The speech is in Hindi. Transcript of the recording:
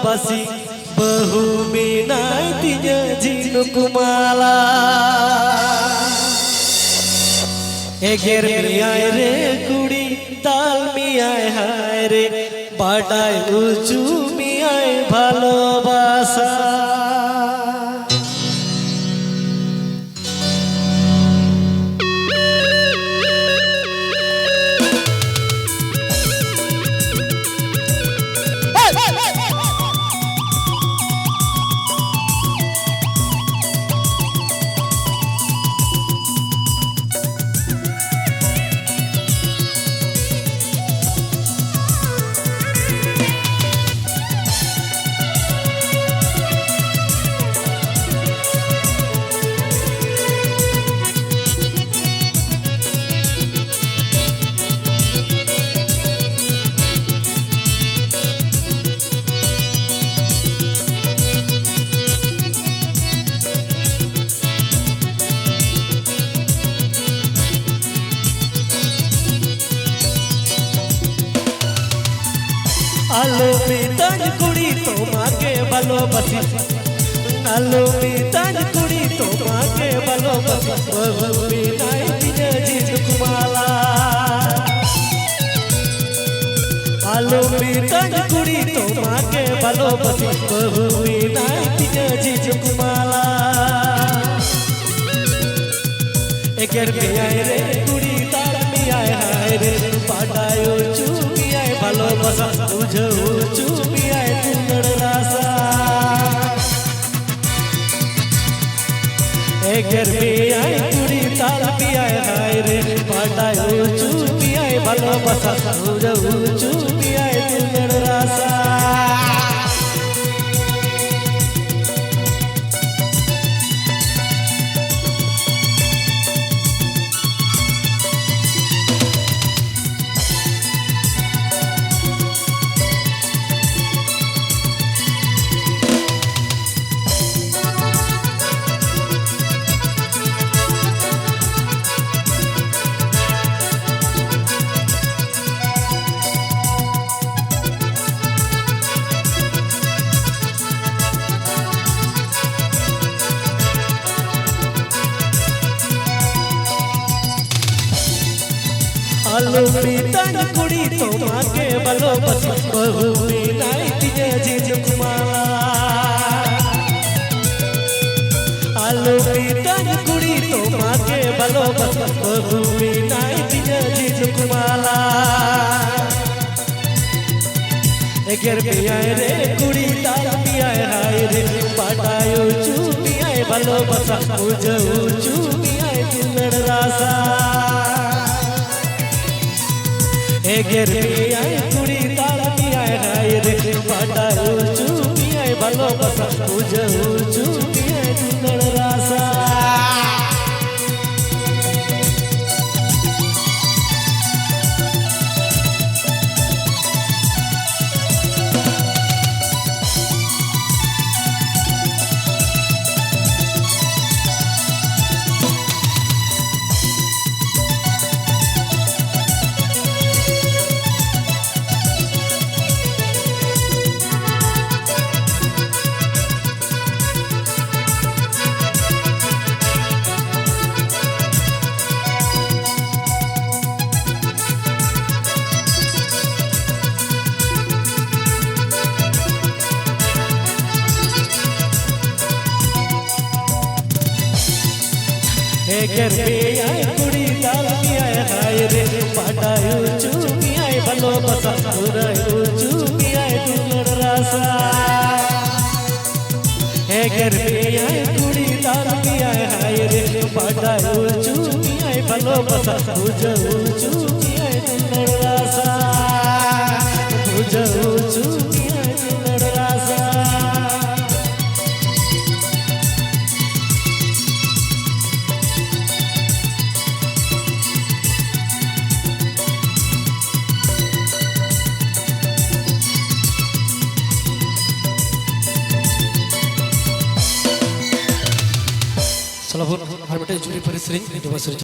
basi bahu minatinya jinuk mala eger miyai re kudi dal miyai hai re badai uchu miyai bhalobasa आलो मिताज कुड़ी तो माके भालोबासी आलो मिताज कुड़ी तो माके भालोबासी बहु मिनाई तिजा जिनुक माला आलो मिताज कुड़ी तो माके भालोबासी बहु मिनाई तिजा जिनुक माला एकर मियाई रे कुड़ी तार मियाई हाय रे पाडायो चुमियाई भालोबासा तुझे चुमियाई तुंगड़ रासा एकर मियाई कुड़ी तार मियाई हाय रे पाडायो चुमियाई भालोबासा तुझे चुमियाई तुंगड़ रासा आलो मिताज कुड़ी तो माके भालोबासी बहु मिनाई तिजा जिनुक माला आलो मिताज कुड़ी तो माके भालोबासी बहु मिनाई तिजा जिनुक माला एगर मियाई रे कुड़ी तार मियाई हाय रे पाडायो चुमियाई भालोबासा तुझे चुमियाई तुंगड़ रासा एगर मियाई कुड़ी तार मियाई हाय रे पाडायो चुमियाई भालोबासा तुझे चुमियाई तुंगड़ रासा एगर मियाई कुड़ी तार मियाई हाय रे पाडायो चुमियाई भालोबासा तुझे चुमियाई तुंगड़ रासा एगर मियाई कुड़ी तार मियाई हाय रे पाडायो चुमियाई भालोबासा तुझे चुमियाई तुंगड़ रासा तुझे चुमियाई तुंगड़ रासा Salahun, harmati juri perisering, itu masuk.